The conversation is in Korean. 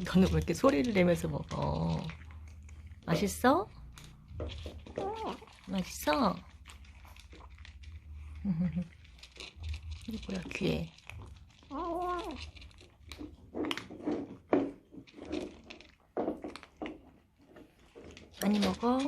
너는 왜 이렇게 소리를 내면서 먹어? 맛있어? 맛있어? 이게 뭐야, 귀에. 많이 먹어?